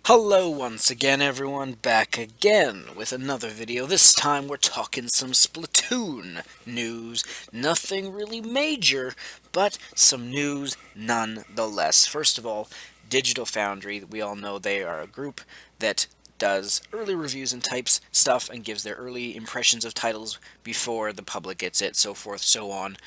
Hello once again everyone, back again with another video. This time we're talking some Splatoon news. Nothing really major, but some news nonetheless. First of all, Digital Foundry, we all know they are a group that does early reviews and types stuff and gives their early impressions of titles before the public gets it, so forth, so on.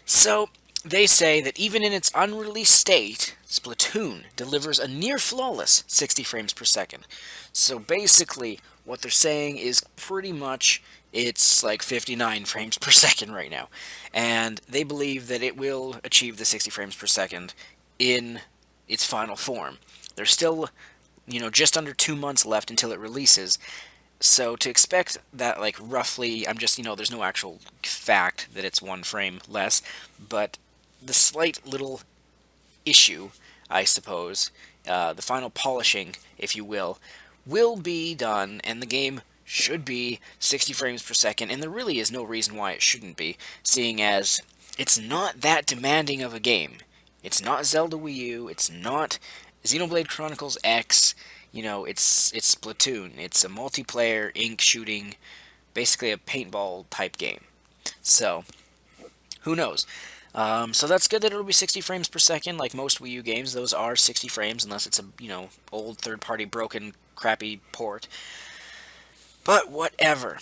So, they say that even in its unreleased state, Splatoon delivers a near flawless 60 frames per second. So basically, what they're saying is pretty much it's like 59 frames per second right now. And they believe that it will achieve the 60 frames per second in its final form. There's still, just under 2 months left until it releases, so to expect that, like, roughly, I'm just, there's no actual fact that it's 1 frame less, but the slight little issue, I suppose, the final polishing, if you will be done, and the game should be 60 frames per second, and there really is no reason why it shouldn't be, seeing as it's not that demanding of a game. It's not Zelda Wii U, it's not Xenoblade Chronicles X, it's Splatoon. It's a multiplayer, ink shooting, basically a paintball type game. So, who knows? So that's good that it'll be 60 frames per second, like most Wii U games. Those are 60 frames, unless it's a, old third-party broken, crappy port. But whatever.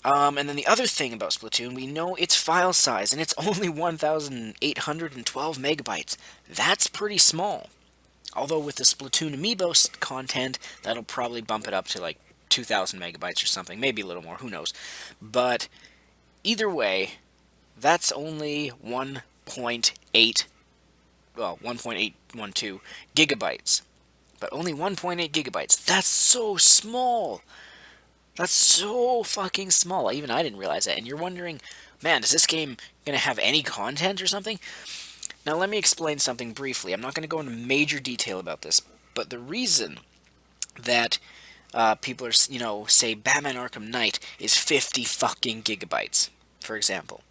And then the other thing about Splatoon, we know its file size, and it's only 1,812 megabytes. That's pretty small. Although with the Splatoon amiibo content, that'll probably bump it up to like 2,000 megabytes or something, maybe a little more, who knows. But either way, that's only 1.812 gigabytes. But only 1.8 gigabytes. That's so small. That's so fucking small. Even I didn't realize that. And you're wondering, man, is this game going to have any content or something? Now let me explain something briefly. I'm not going to go into major detail about this, but the reason that people are, say Batman Arkham Knight is 50 fucking gigabytes, for example.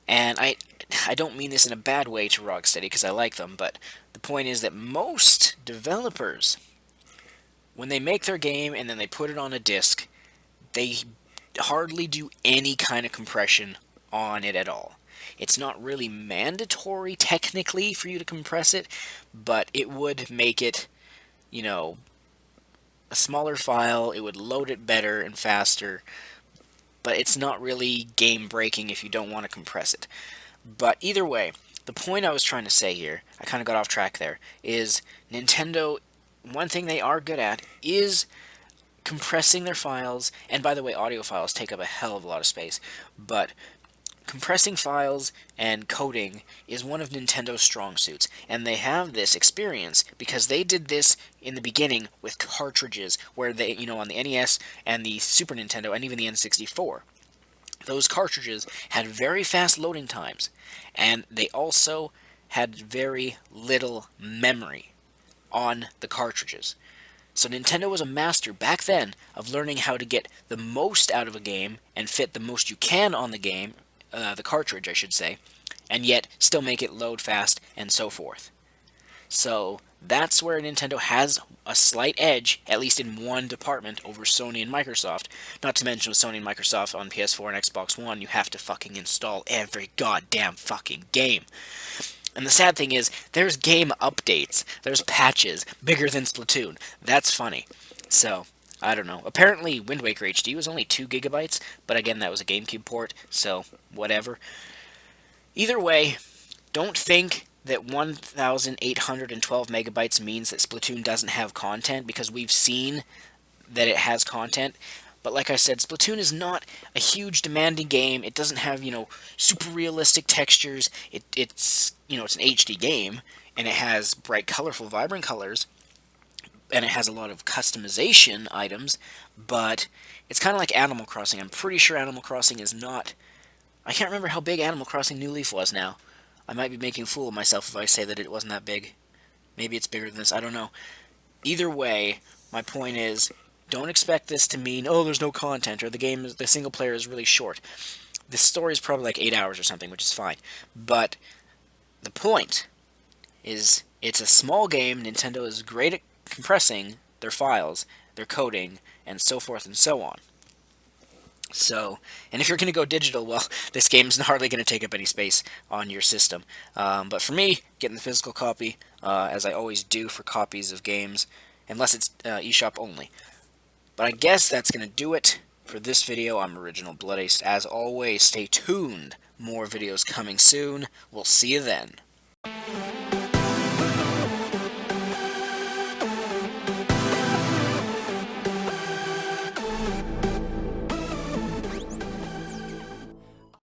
And I don't mean this in a bad way to Rocksteady, because I like them, but the point is that most developers, when they make their game and then they put it on a disc, they hardly do any kind of compression on it at all. It's not really mandatory, technically, for you to compress it, but it would make it, a smaller file. It would load it better and faster, but it's not really game-breaking if you don't want to compress it. But either way, the point I was trying to say here, I kind of got off track there, is Nintendo, one thing they are good at is compressing their files, and by the way, audio files take up a hell of a lot of space, but compressing files and coding is one of Nintendo's strong suits, and they have this experience because they did this in the beginning with cartridges, where they, on the NES and the Super Nintendo and even the N64. Those cartridges had very fast loading times, and they also had very little memory on the cartridges. So Nintendo was a master back then of learning how to get the most out of a game and fit the most you can on the game, the cartridge, I should say, and yet still make it load fast and so forth. So that's where Nintendo has a slight edge, at least in one department, over Sony and Microsoft. Not to mention with Sony and Microsoft on PS4 and Xbox One, you have to fucking install every goddamn fucking game. And the sad thing is, there's game updates, there's patches bigger than Splatoon. That's funny. So, I don't know. Apparently, Wind Waker HD was only 2 gigabytes, but again, that was a GameCube port, so whatever. Either way, don't think that 1,812 megabytes means that Splatoon doesn't have content, because we've seen that it has content. But like I said, Splatoon is not a huge demanding game. It doesn't have, super realistic textures. It's an HD game, and it has bright, colorful, vibrant colors, and it has a lot of customization items, but it's kind of like Animal Crossing. I'm pretty sure Animal Crossing is not... I can't remember how big Animal Crossing New Leaf was now. I might be making a fool of myself if I say that it wasn't that big. Maybe it's bigger than this, I don't know. Either way, my point is, don't expect this to mean, oh, there's no content, or the single player is really short. The story is probably like 8 hours or something, which is fine. But the point is, it's a small game. Nintendo is great at compressing their files, their coding, and so forth and so on. So, and if you're going to go digital, well, this game's hardly going to take up any space on your system. But for me, getting the physical copy, as I always do for copies of games, unless it's eShop only. But I guess that's going to do it for this video. I'm Original Blood Ace. As always, stay tuned. More videos coming soon. We'll see you then.